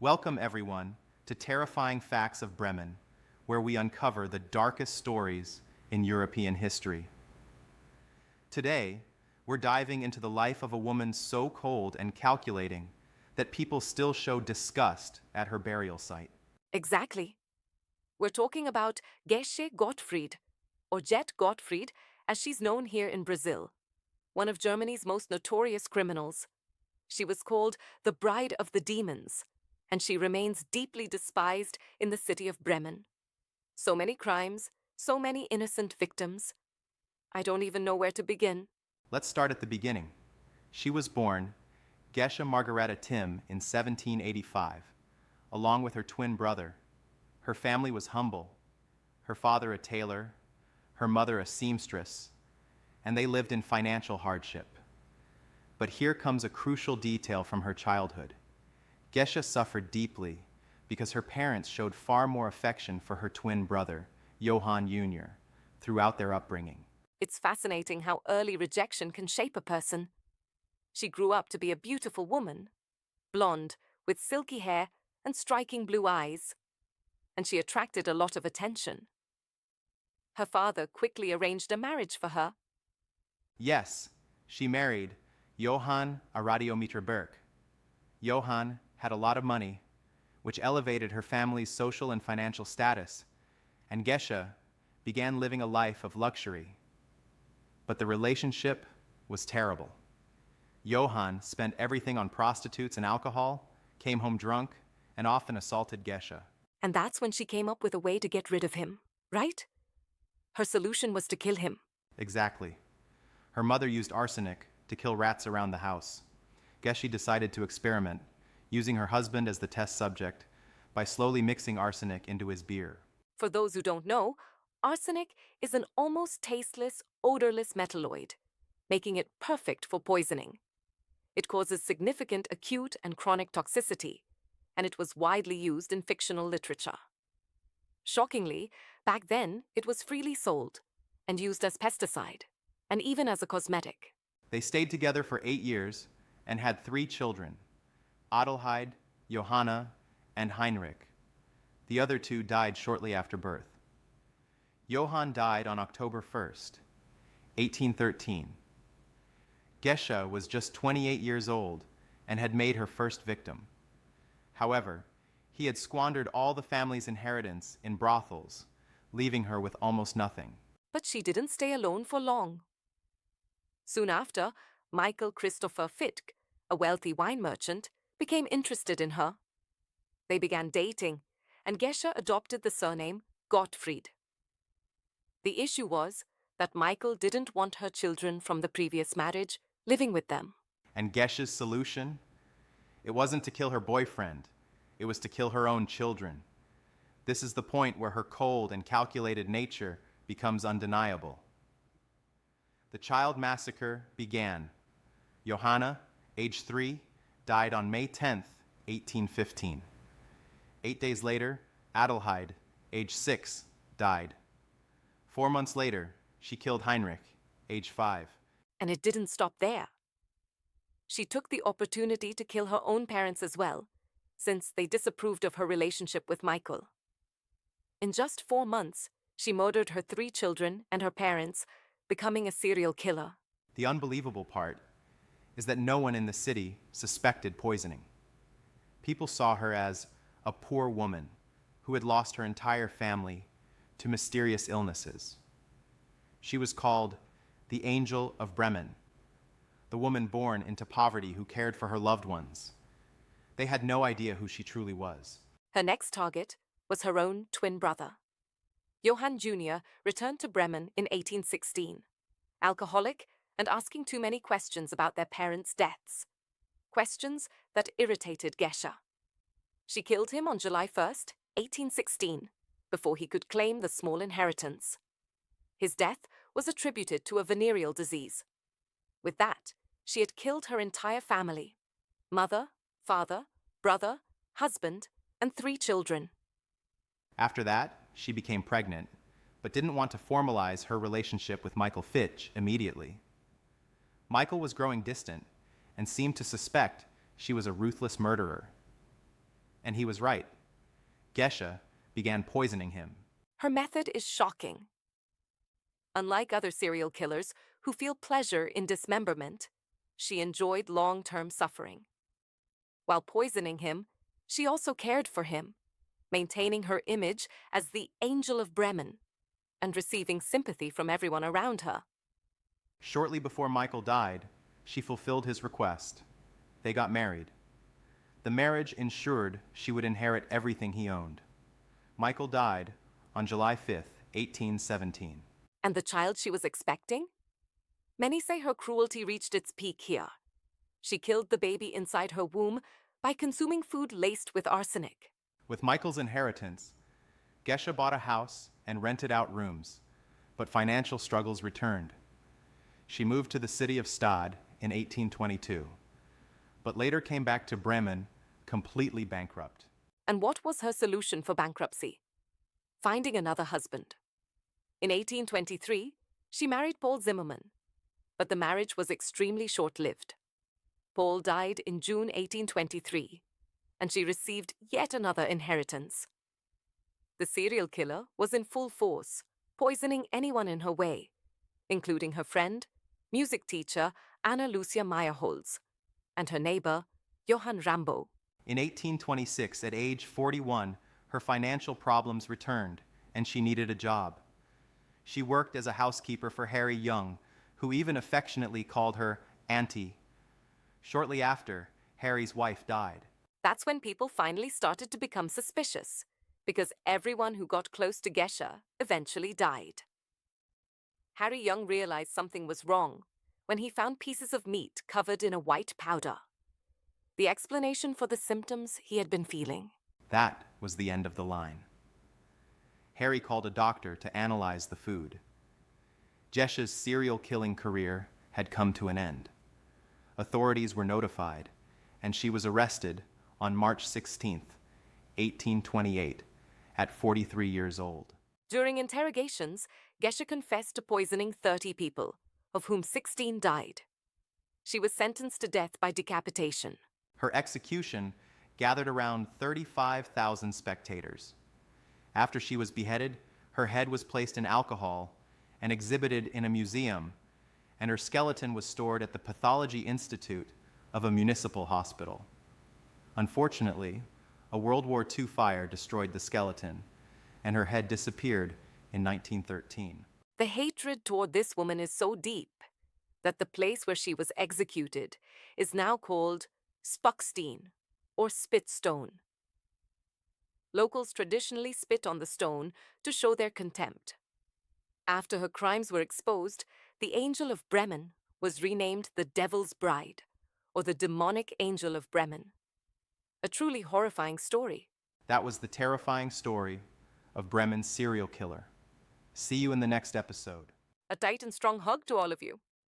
Welcome, everyone, to Terrifying Facts of Bremen, where we uncover the darkest stories in European history. Today, we're diving into the life of a woman so cold and calculating that people still show disgust at her burial site. Exactly. We're talking about Gesche Gottfried, or Jet Gottfried, as she's known here in Brazil, one of Germany's most notorious criminals. She was called the Bride of the Demons, and she remains deeply despised in the city of Bremen. So many crimes, so many innocent victims. I don't even know where to begin. Let's start at the beginning. She was born Gesche Margareta Timm in 1785, along with her twin brother. Her family was humble, her father a tailor, her mother a seamstress, and they lived in financial hardship. But here comes a crucial detail from her childhood. Gesche suffered deeply because her parents showed far more affection for her twin brother, Johann Jr., throughout their upbringing. It's fascinating how early rejection can shape a person. She grew up to be a beautiful woman, blonde, with silky hair and striking blue eyes, and she attracted a lot of attention. Her father quickly arranged a marriage for her. Yes, she married Johann Aradiometer Burke. Johann had a lot of money, which elevated her family's social and financial status, and Gesche began living a life of luxury. But the relationship was terrible. Johann spent everything on prostitutes and alcohol, came home drunk, and often assaulted Gesche. And that's when she came up with a way to get rid of him, right? Her solution was to kill him. Exactly. Her mother used arsenic to kill rats around the house. Gesche decided to experiment, using her husband as the test subject, by slowly mixing arsenic into his beer. For those who don't know, arsenic is an almost tasteless, odorless metalloid, making it perfect for poisoning. It causes significant acute and chronic toxicity, and it was widely used in fictional literature. Shockingly, back then it was freely sold and used as pesticide, and even as a cosmetic. They stayed together for 8 years and had 3 children, Adelheid, Johanna, and Heinrich. The other 2 died shortly after birth. Johann died on October 1st, 1813. Gesche was just 28 years old and had made her first victim. However, he had squandered all the family's inheritance in brothels, leaving her with almost nothing. But she didn't stay alone for long. Soon after, Michael Christopher Fitk, a wealthy wine merchant, became interested in her. They began dating, and Gesche adopted the surname Gottfried. The issue was that Michael didn't want her children from the previous marriage living with them. And Gesche's solution? It wasn't to kill her boyfriend. It was to kill her own children. This is the point where her cold and calculated nature becomes undeniable. The child massacre began. Johanna, age 3, died on May 10th, 1815. 8 days later, Adelheid, age 6, died. 4 months later, she killed Heinrich, age 5. And it didn't stop there. She took the opportunity to kill her own parents as well, since they disapproved of her relationship with Michael. In just 4 months, she murdered her 3 children and her parents, becoming a serial killer. The unbelievable part is that no one in the city suspected poisoning. People saw her as a poor woman who had lost her entire family to mysterious illnesses. She was called the Angel of Bremen, the woman born into poverty who cared for her loved ones. They had no idea who she truly was. Her next target was her own twin brother. Johann Jr. returned to Bremen in 1816, alcoholic and asking too many questions about their parents' deaths. Questions that irritated Gesche. She killed him on July 1st, 1816, before he could claim the small inheritance. His death was attributed to a venereal disease. With that, she had killed her entire family: mother, father, brother, husband, and 3 children. After that, she became pregnant, but didn't want to formalize her relationship with Michael Fitch immediately. Michael was growing distant and seemed to suspect she was a ruthless murderer. And he was right. Gesche began poisoning him. Her method is shocking. Unlike other serial killers who feel pleasure in dismemberment, she enjoyed long-term suffering. While poisoning him, she also cared for him, maintaining her image as the Angel of Bremen and receiving sympathy from everyone around her. Shortly before Michael died, she fulfilled his request. They got married. The marriage ensured she would inherit everything he owned. Michael died on July 5th, 1817. And the child she was expecting? Many say her cruelty reached its peak here. She killed the baby inside her womb by consuming food laced with arsenic. With Michael's inheritance, Gesche bought a house and rented out rooms, but financial struggles returned. She moved to the city of Stade in 1822, but later came back to Bremen completely bankrupt. And what was her solution for bankruptcy? Finding another husband. In 1823, she married Paul Zimmermann, but the marriage was extremely short-lived. Paul died in June 1823, and she received yet another inheritance. The serial killer was in full force, poisoning anyone in her way, including her friend, music teacher Anna Lucia Meyerholz, and her neighbor, Johann Rambo. In 1826, at age 41, her financial problems returned, and she needed a job. She worked as a housekeeper for Harry Young, who even affectionately called her Auntie. Shortly after, Harry's wife died. That's when people finally started to become suspicious, because everyone who got close to Gesche eventually died. Harry Young realized something was wrong when he found pieces of meat covered in a white powder. The explanation for the symptoms he had been feeling. That was the end of the line. Harry called a doctor to analyze the food. Gesche's serial killing career had come to an end. Authorities were notified, and she was arrested on March 16, 1828, at 43 years old. During interrogations, Gesche confessed to poisoning 30 people, of whom 16 died. She was sentenced to death by decapitation. Her execution gathered around 35,000 spectators. After she was beheaded, her head was placed in alcohol and exhibited in a museum, and her skeleton was stored at the Pathology Institute of a municipal hospital. Unfortunately, a World War II fire destroyed the skeleton, and her head disappeared in 1913. The hatred toward this woman is so deep that the place where she was executed is now called Spuckstein, or Spit Stone. Locals traditionally spit on the stone to show their contempt. After her crimes were exposed, the Angel of Bremen was renamed the Devil's Bride, or the Demonic Angel of Bremen. A truly horrifying story. That was the terrifying story of Bremen's serial killer. See you in the next episode. A tight and strong hug to all of you.